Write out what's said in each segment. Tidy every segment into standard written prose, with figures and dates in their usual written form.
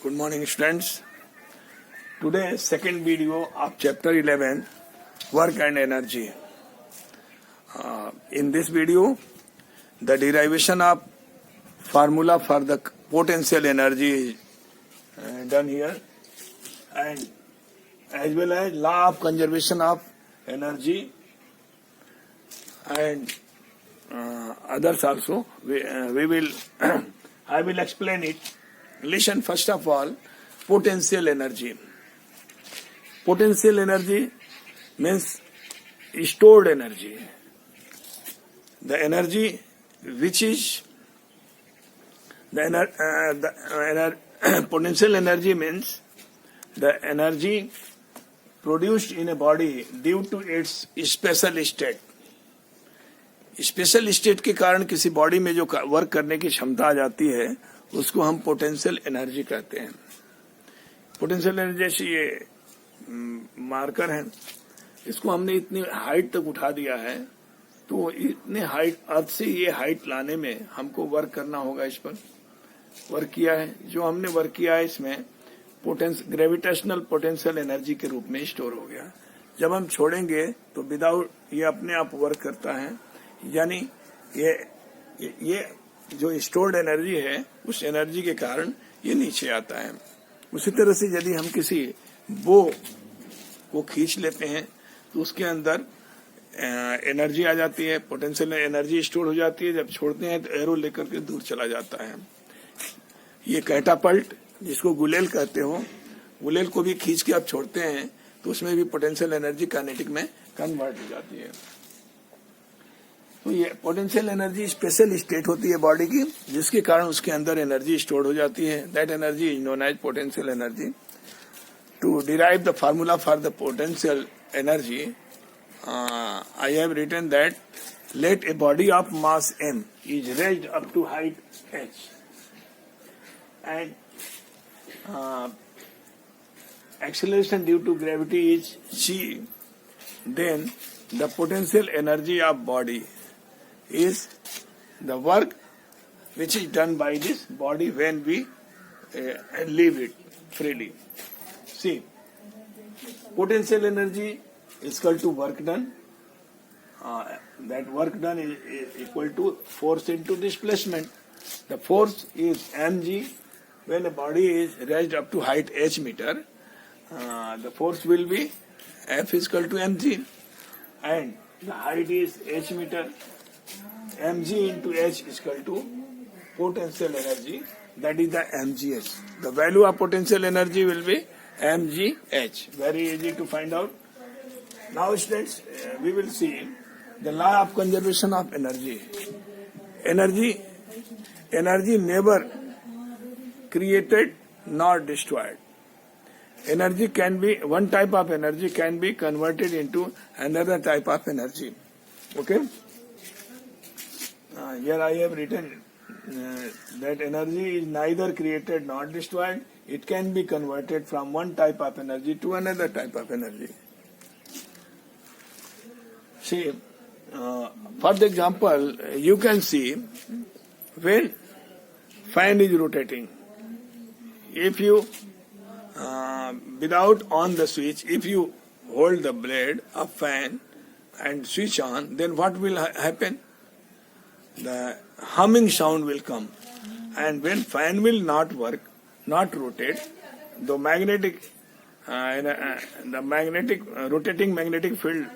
Good morning, students. Today, second video of chapter 11, Work and Energy. In this video, the derivation of formula for the potential energy is done here, and as well as law of conservation of energy and others also. We will I will explain it. Listen, first of all, potential energy. Potential energy means stored energy. The energy which is potential energy means the energy produced in a body due to its special state. Special state के कारण किसी body में जो work करने की क्षमता आ जाती है उसको हम पोटेंशियल एनर्जी कहते हैं. पोटेंशियल एनर्जी जैसे ये मार्कर है, इसको हमने इतनी हाइट तक उठा दिया है, तो इतने हाइट अर्थ से ये हाइट लाने में हमको वर्क करना होगा. इस पर वर्क किया है, जो हमने वर्क किया है इसमें ग्रेविटेशनल पोटेंशियल एनर्जी के रूप में स्टोर हो गया. जब हम छोड़ेंगे तो विदाउट ये अपने आप वर्क करता है, यानी ये जो स्टोर्ड एनर्जी है उस एनर्जी के कारण ये नीचे आता है. उसी तरह से यदि हम किसी बो को खींच लेते हैं तो उसके अंदर एनर्जी आ जाती है, पोटेंशियल एनर्जी स्टोर हो जाती है. जब छोड़ते हैं तो एरो लेकर के दूर चला जाता है. ये कैटापल्ट जिसको गुलेल कहते हो, गुलेल को भी खींच के आप छोड़ते हैं तो उसमें भी पोटेंशियल एनर्जी काइनेटिक में कन्वर्ट हो जाती है. तो ये पोटेंशियल एनर्जी स्पेशल स्टेट होती है बॉडी की, जिसके कारण उसके अंदर एनर्जी स्टोर हो जाती है. That energy is known as potential energy. To derive the formula for the potential energy, I have written that let a body of mass m is raised up to height h and acceleration due to gravity is c, then the potential energy of body is the work which is done by this body when we leave it freely. See, potential energy is equal to work done. That work done is equal to force into displacement. The force is mg. When a body is raised up to height h meter, the force will be F is equal to mg, and the height is h meter. Mg into h is equal to potential energy, that is the mgh. The value of potential energy will be mgh. Very easy to find out. Now students, we will see the law of conservation of energy. Energy never created nor destroyed. Energy can be, one type of energy can be converted into another type of energy. Okay? Here I have written that energy is neither created nor destroyed. It can be converted from one type of energy to another type of energy. See, for the example, you can see when fan is rotating, if you without on the switch, if you hold the blade of fan and switch on, then what will happen? The humming sound will come, and when fan will not work, not rotate, the rotating magnetic field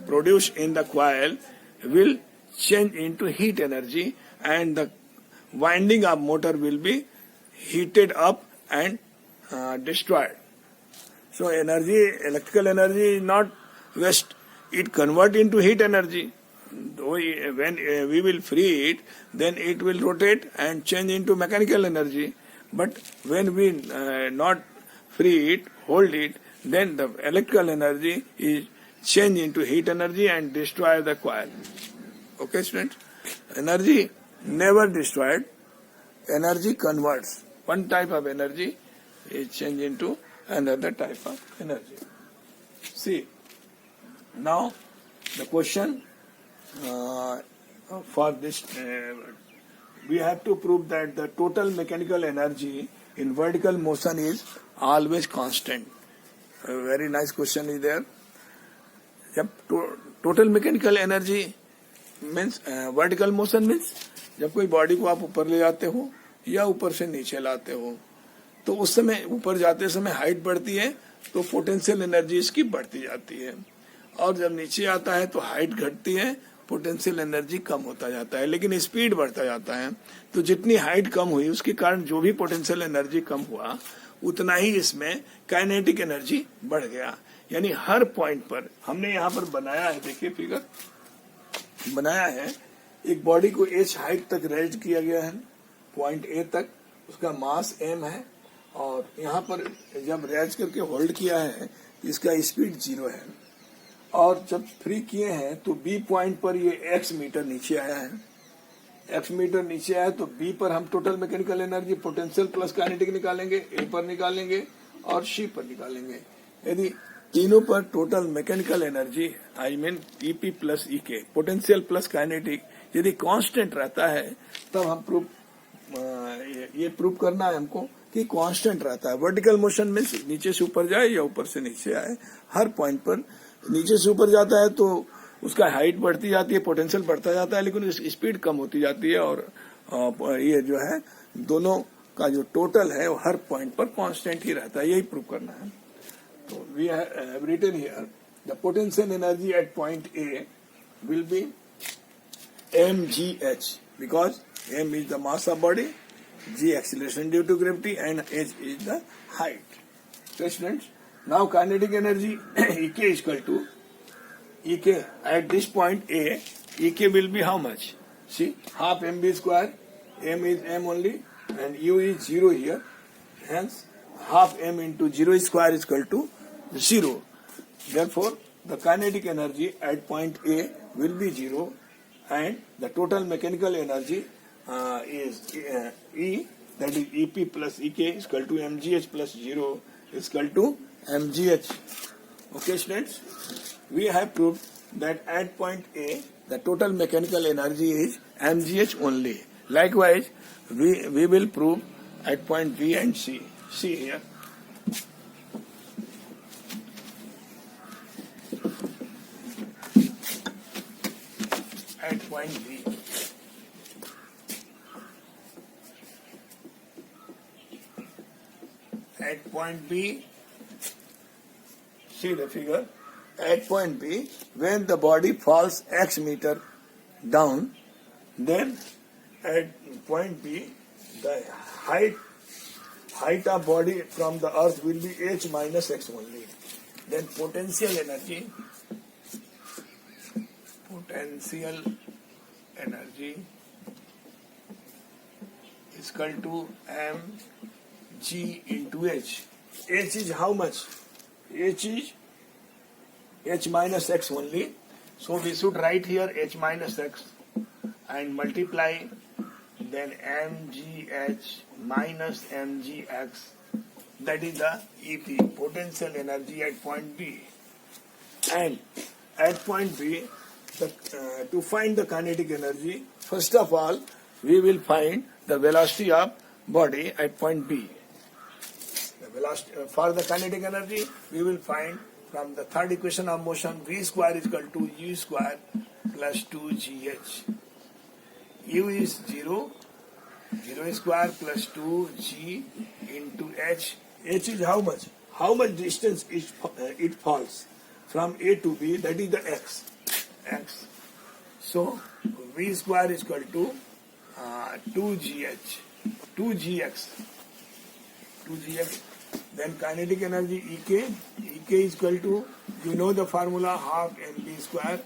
produced in the coil will change into heat energy, and the winding of motor will be heated up and destroyed. So electrical energy is not waste. It convert into heat energy. When we will free it, then it will rotate and change into mechanical energy. But when we not free it, hold it, then the electrical energy is changed into heat energy and destroy the coil. Okay, students? Energy never destroyed. Energy converts. One type of energy is changed into another type of energy. See, now the question for this, we have to prove that the total mechanical energy in vertical motion is always constant. A very nice question is there. जब total mechanical energy means vertical motion means जब कोई body को आप ऊपर ले जाते हो या ऊपर से नीचे लाते हो तो उस समय ऊपर जाते समय हाइट बढ़ती है तो पोटेंशियल एनर्जी इसकी बढ़ती जाती है, और जब नीचे आता है तो हाइट घटती है, पोटेंशियल एनर्जी कम होता जाता है, लेकिन स्पीड बढ़ता जाता है। तो जितनी हाइट कम हुई उसके कारण जो भी पोटेंशियल एनर्जी कम हुआ उतना ही इसमें काइनेटिक एनर्जी बढ़ गया। यानी हर पॉइंट पर हमने यहाँ पर बनाया है, देखिए फिगर बनाया है, एक बॉडी को h हाइट तक रेज किया गया है, पॉइंट A तक, उसका मास m है, और यहाँ पर जब रेज करके होल्ड किया है तो इसका स्पीड 0 है, और जब फ्री किए हैं तो B पॉइंट पर ये x मीटर नीचे आया है, x मीटर नीचे आया तो B पर हम total mechanical energy potential plus kinetic निकालेंगे, A पर निकालेंगे और C पर निकालेंगे। यदि तीनों पर total mechanical energy I mean EP plus EK potential plus kinetic यदि कांस्टेंट रहता है तब हम ये प्रूव करना है हमको कि कांस्टेंट रहता है। वर्टिकल मोशन में नीचे से ऊपर जाए या ऊपर से नीचे आए, हर पॉइंट पर नीचे से ऊपर जाता है तो उसका हाइट बढ़ती जाती है, पोटेंशियल बढ़ता जाता है, लेकिन स्पीड कम होती जाती है, और ये जो है दोनों का जो टोटल है वो हर पॉइंट पर कांस्टेंट ही रहता है। यही प्रूव करना है। तो we have written here the potential energy at point A will be mgh because m is the mass of body, g acceleration due to gravity, and h is the height. So students, now kinetic energy ek is equal to ek at this point A, ek will be how much? See, half mv square, m is m only and u is 0 here, hence half m into 0 square is equal to 0. Therefore the kinetic energy at point A will be 0, and the total mechanical energy is E, that is EP plus EK is equal to mgh plus 0 is equal to mgh. Okay students, we have proved that at point A the total mechanical energy is mgh only. Likewise we will prove at point B and C. See here, at point B, at point B, see the figure, at point B, when the body falls x meter down, then at point B the height of body from the earth will be h minus x only. Then potential energy is equal to mg into h. H is how much? H is h minus x only. So we should write here h minus x and multiply then mgh minus mgx. That is the EP, potential energy at point B. And at point B, to find the kinetic energy, first of all, we will find the velocity of body at point B. The velocity, for the kinetic energy, we will find from the third equation of motion, v square is equal to u square plus 2gh. U is 0, 0 square plus 2g into h. H is how much? How much distance it falls from A to B, that is the x. So v square is equal to 2gh, 2gx. Then kinetic energy ek is equal to, you know the formula, half mv square,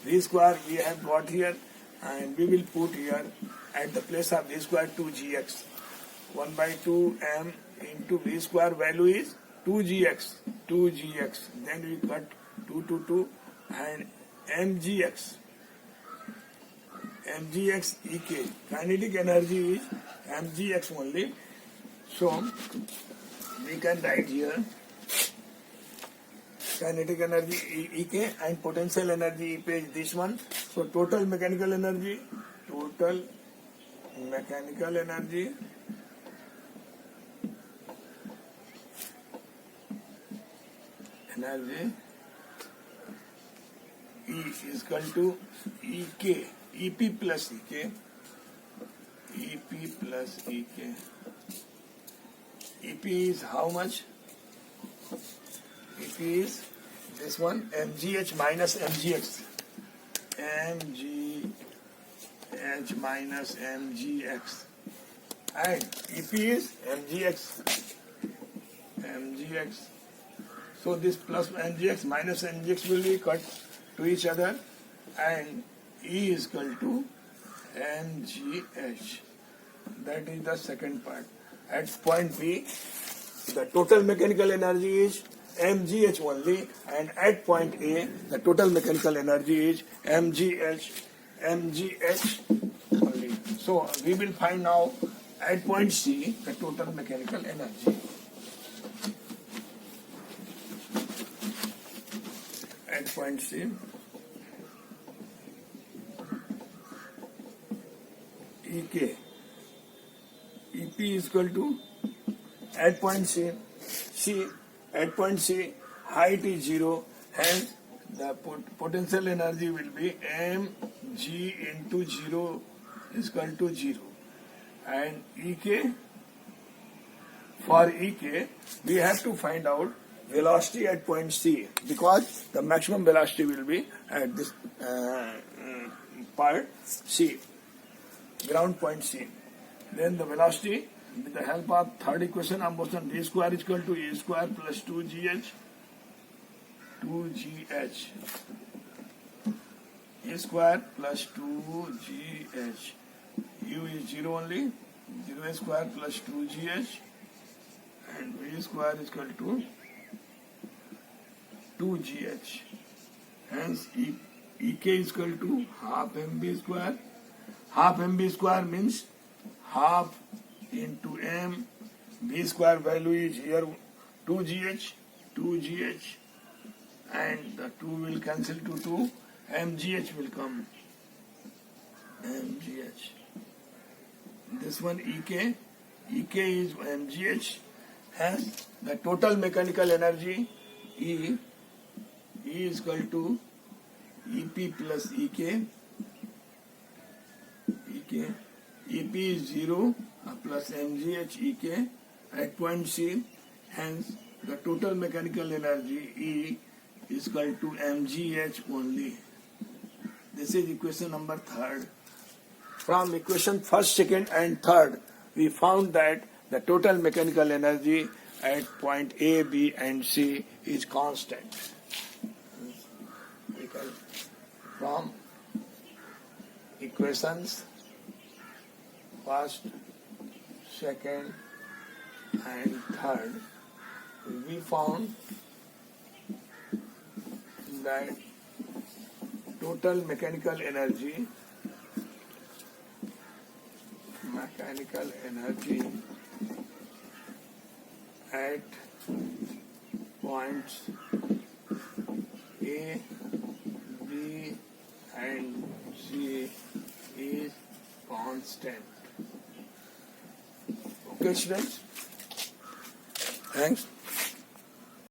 v square we have got here, and we will put here at the place of v square 2gx. 1 by 2 m into v square value is 2gx. Then we cut 2 to 2 and mgx ek. Kinetic energy is mgx only. So we can write here kinetic energy ek and potential energy EP is this one. So total mechanical energy energy E is equal to EK, EP plus EK, EP plus EK. EP is how much? EP is this one, mgh minus mgx. mgh minus mgx. And EP is mgx. So this plus mgx minus mgx will be cut to each other, and E is equal to mgh. That is the second part. At point B, the total mechanical energy is mgh only, and at point A, the total mechanical energy is mgh only. So we will find now at point C the total mechanical energy. At point C, EK, EP is equal to, at point C, at point C, height is 0, hence the potential energy will be mg into 0 is equal to 0. And EK, for EK, we have to find out velocity at point C, because the maximum velocity will be at this part C, ground point C. Then the velocity, with the help of third equation of motion, d square is equal to a square plus 2gh, a square plus 2gh. U is 0 only, 0 square plus 2gh, and v square is equal to 2gh. Hence EK is equal to half mv square. Half mv square means half into m. V square value is here 2gh, and the 2 will cancel to 2. mgh will come. mgh. This one EK is mgh. Hence the total mechanical energy E is equal to EP plus EK. EP is 0 plus mgh EK at point C. Hence the total mechanical energy E is equal to mgh only. This is equation number 3rd. From equation 1st, 2nd and 3rd, we found that the total mechanical energy at point A, B and C is constant. From equations 1st, 2nd and 3rd, we found that total mechanical energy at points A, B and C is constant. Okay, students? Thanks.